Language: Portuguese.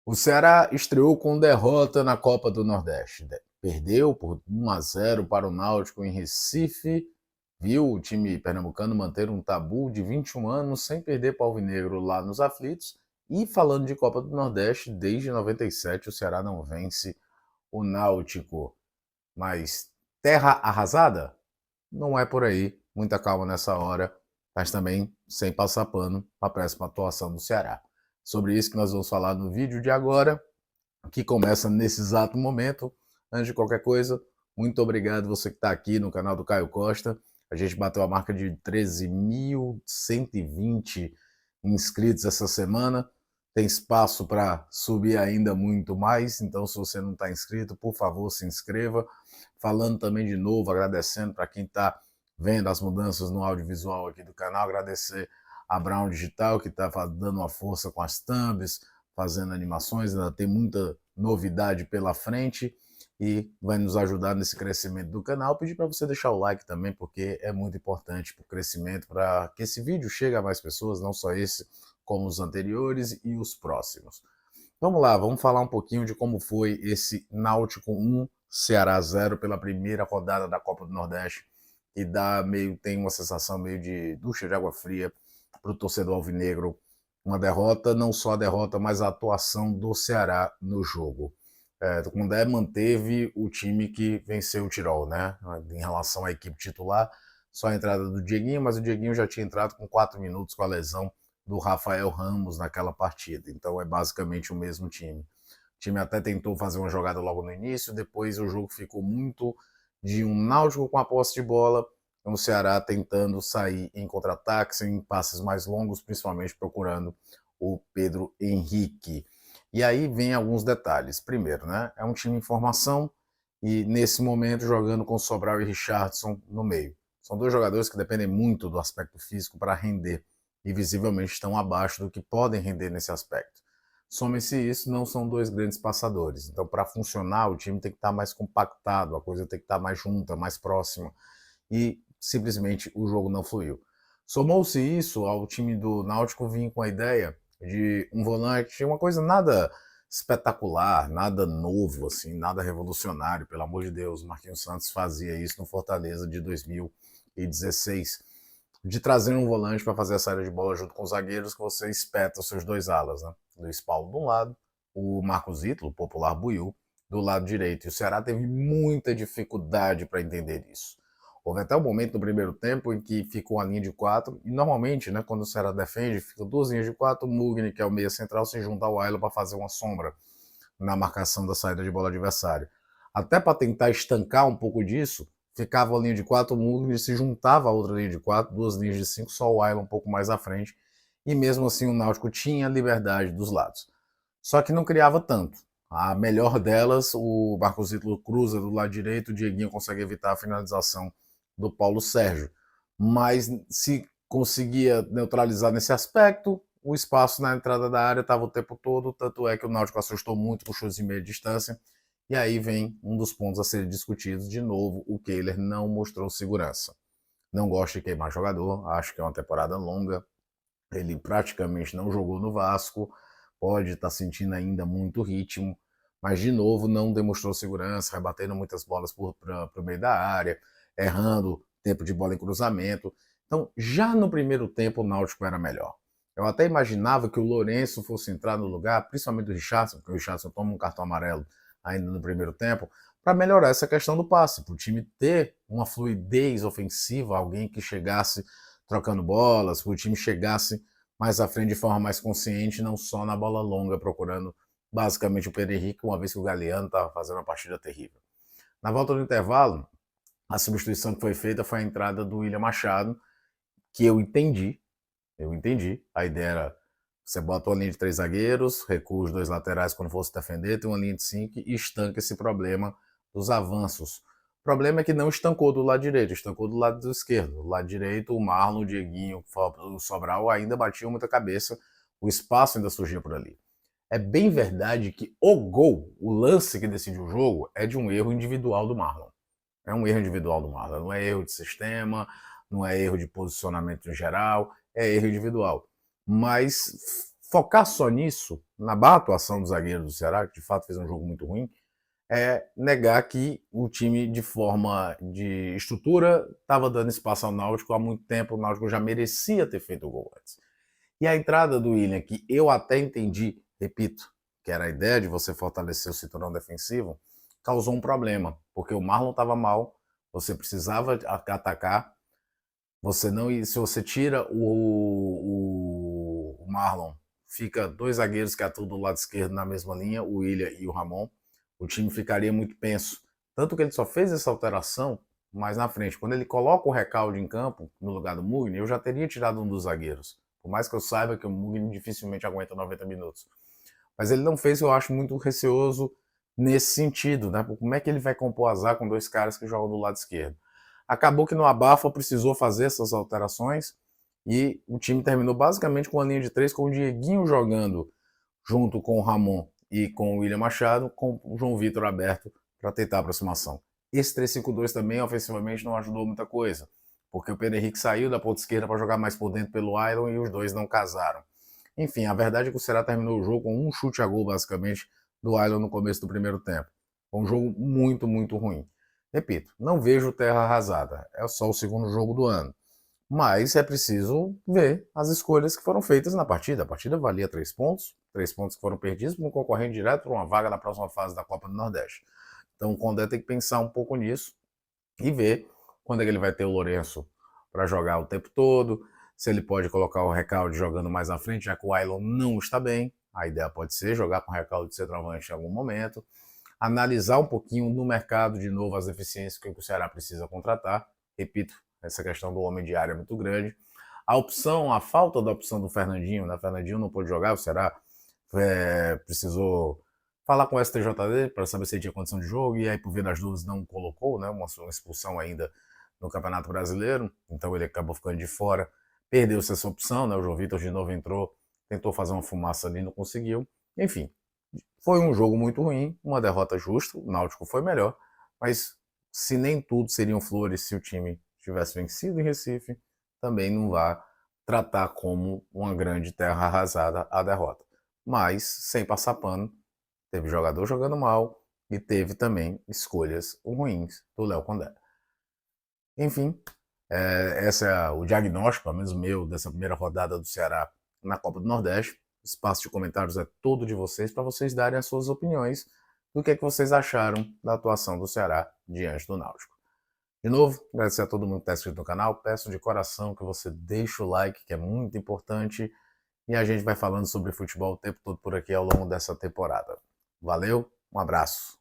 O Ceará estreou com derrota na Copa do Nordeste. Perdeu por 1-0 para o Náutico em Recife. Viu o time pernambucano manter um tabu de 21 anos sem perder para o Alvinegro lá nos aflitos. E falando de Copa do Nordeste, desde 97 o Ceará não vence o Náutico. Mas terra arrasada? Não é por aí. Muita calma nessa hora, mas também sem passar pano para a péssima atuação do Ceará. Sobre isso que nós vamos falar no vídeo de agora, que começa nesse exato momento. Antes de qualquer coisa, muito obrigado você que está aqui no canal do Caio Costa. A gente bateu a marca de 13.120 inscritos essa semana. Tem espaço para subir ainda muito mais, então se você não está inscrito, por favor, se inscreva. Falando também de novo, agradecendo para quem está vendo as mudanças no audiovisual aqui do canal, agradecer a Brown Digital, que está dando uma força com as thumbs, fazendo animações, ainda tem muita novidade pela frente e vai nos ajudar nesse crescimento do canal. Pedir para você deixar o like também, porque é muito importante para o crescimento, para que esse vídeo chegue a mais pessoas, não só esse, como os anteriores e os próximos. Vamos lá, vamos falar um pouquinho de como foi esse Náutico 1, Ceará 0 pela primeira rodada da Copa do Nordeste, e tem uma sensação meio de ducha de água fria para o torcedor alvinegro. Uma derrota, não só a derrota, mas a atuação do Ceará no jogo. O Condé manteve o time que venceu o Tirol, né? Em relação à equipe titular, só a entrada do Dieguinho, mas o Dieguinho já tinha entrado com 4 minutos com a lesão do Rafael Ramos naquela partida. Então é basicamente o mesmo time. O time até tentou fazer uma jogada logo no início, depois o jogo ficou muito de um Náutico com a posse de bola, o Ceará tentando sair em contra-ataques, em passes mais longos, principalmente procurando o Pedro Henrique. E aí vem alguns detalhes. Primeiro, né, é um time em formação e nesse momento jogando com Sobral e Richardson no meio. São dois jogadores que dependem muito do aspecto físico para render e visivelmente estão abaixo do que podem render nesse aspecto. Some-se isso, não são dois grandes passadores. Então, para funcionar, o time tem que estar mais compactado, a coisa tem que estar mais junta, mais próxima. E simplesmente o jogo não fluiu. Somou-se isso ao time do Náutico vir com a ideia de um volante, uma coisa nada espetacular, nada novo, assim, nada revolucionário, pelo amor de Deus. Marquinhos Santos fazia isso no Fortaleza de 2016, de trazer um volante para fazer a saída de bola junto com os zagueiros, que você espeta os seus dois alas, né? Luiz Paulo de um lado, o Marcos Ítalo, o popular Buiú, do lado direito. E o Ceará teve muita dificuldade para entender isso. Houve até um momento no primeiro tempo em que ficou uma linha de 4, e normalmente, né, quando o Ceará defende, fica duas linhas de 4, o Mugni, que é o meia central, se junta ao Ayla para fazer uma sombra na marcação da saída de bola adversária. Até para tentar estancar um pouco disso, ficava a linha de 4, o Mugni se juntava a outra linha de 4, duas linhas de 5, só o Ayla um pouco mais à frente, e mesmo assim o Náutico tinha liberdade dos lados. Só que não criava tanto. A melhor delas, o Marcos Ítalo cruza do lado direito, o Dieguinho consegue evitar a finalização do Paulo Sérgio. Mas se conseguia neutralizar nesse aspecto, o espaço na entrada da área estava o tempo todo, tanto é que o Náutico assustou muito com chutes de meia distância. E aí vem um dos pontos a serem discutidos. De novo, o Kehler não mostrou segurança. Não gosto de queimar jogador, acho que é uma temporada longa. Ele praticamente não jogou no Vasco, pode estar sentindo ainda muito ritmo, mas de novo não demonstrou segurança, rebatendo muitas bolas para o meio da área, errando tempo de bola em cruzamento. Então, já no primeiro tempo, o Náutico era melhor. Eu até imaginava que o Lourenço fosse entrar no lugar, principalmente do Richardson, porque o Richardson toma um cartão amarelo ainda no primeiro tempo, para melhorar essa questão do passe, para o time ter uma fluidez ofensiva, alguém que chegasse trocando bolas, para o time chegasse mais à frente de forma mais consciente, não só na bola longa, procurando basicamente o Pedro Henrique, uma vez que o Galeano estava fazendo uma partida terrível. Na volta do intervalo, a substituição que foi feita foi a entrada do William Machado, que eu entendi. A ideia era, você bota uma linha de 3 zagueiros, recua os 2 laterais quando fosse defender, tem uma linha de 5 e estanca esse problema dos avanços. O problema é que não estancou do lado direito, estancou do lado esquerdo. Do lado direito, o Marlon, o Dieguinho, o Sobral ainda batiam muita cabeça, o espaço ainda surgia por ali. É bem verdade que o gol, o lance que decide o jogo, é de um erro individual do Marlon. É um erro individual do Marlon, não é erro de sistema, não é erro de posicionamento em geral, é erro individual. Mas focar só nisso, na boa atuação do zagueiro do Ceará, que de fato fez um jogo muito ruim, é negar que o time, de forma de estrutura, estava dando espaço ao Náutico há muito tempo. O Náutico já merecia ter feito o gol antes. E a entrada do William, que eu até entendi, repito, que era a ideia de você fortalecer o cinturão defensivo, causou um problema, porque o Marlon estava mal, você precisava atacar, você não, se você tira o Marlon, fica dois zagueiros que atuam do lado esquerdo na mesma linha, o William e o Ramon, o time ficaria muito penso. Tanto que ele só fez essa alteração mais na frente. Quando ele coloca o Recalde em campo, no lugar do Mugni, eu já teria tirado um dos zagueiros. Por mais que eu saiba que o Mugni dificilmente aguenta 90 minutos. Mas ele não fez, eu acho muito receoso nesse sentido, né? Como é que ele vai compor azar com dois caras que jogam do lado esquerdo? Acabou que no abafa precisou fazer essas alterações e o time terminou basicamente com a linha de três, com o Dieguinho jogando junto com o Ramon e com o William Machado, com o João Vitor aberto para tentar a aproximação. Esse 3-5-2 também ofensivamente não ajudou muita coisa, porque o Pedro Henrique saiu da ponta esquerda para jogar mais por dentro pelo Iron e os dois não casaram. Enfim, a verdade é que o Ceará terminou o jogo com um chute a gol, basicamente, do Iron no começo do primeiro tempo. Foi um jogo muito, muito ruim. Repito, não vejo terra arrasada, é só o segundo jogo do ano. Mas é preciso ver as escolhas que foram feitas na partida. A partida valia 3 pontos que foram perdidos por um concorrente direto para uma vaga na próxima fase da Copa do Nordeste. Então o Condé tem que pensar um pouco nisso e ver quando é que ele vai ter o Lourenço para jogar o tempo todo, se ele pode colocar o Recalde jogando mais à frente, já que o Ailon não está bem. A ideia pode ser jogar com o Recalde de centroavante em algum momento. Analisar um pouquinho no mercado de novo as deficiências que o Ceará precisa contratar. Repito, essa questão do homem de área é muito grande. A falta da opção do Fernandinho, né? Fernandinho não pôde jogar, o Ceará precisou falar com o STJD para saber se ele tinha condição de jogo, e aí, por via das dúvidas, não colocou, né? Uma expulsão ainda no Campeonato Brasileiro, então ele acabou ficando de fora. Perdeu-se essa opção, né? O João Vitor de novo entrou, tentou fazer uma fumaça ali, não conseguiu. Enfim, foi um jogo muito ruim, uma derrota justa, o Náutico foi melhor, mas se nem tudo seriam flores se o time tivesse vencido em Recife, também não vá tratar como uma grande terra arrasada a derrota. Mas, sem passar pano, teve jogador jogando mal e teve também escolhas ruins do Léo Condé. Enfim, esse é o diagnóstico, pelo menos meu, dessa primeira rodada do Ceará na Copa do Nordeste. O espaço de comentários é todo de vocês, para vocês darem as suas opiniões do que vocês acharam da atuação do Ceará diante do Náutico. De novo, agradecer a todo mundo que está inscrito no canal. Peço de coração que você deixe o like, que é muito importante. E a gente vai falando sobre futebol o tempo todo por aqui ao longo dessa temporada. Valeu, um abraço.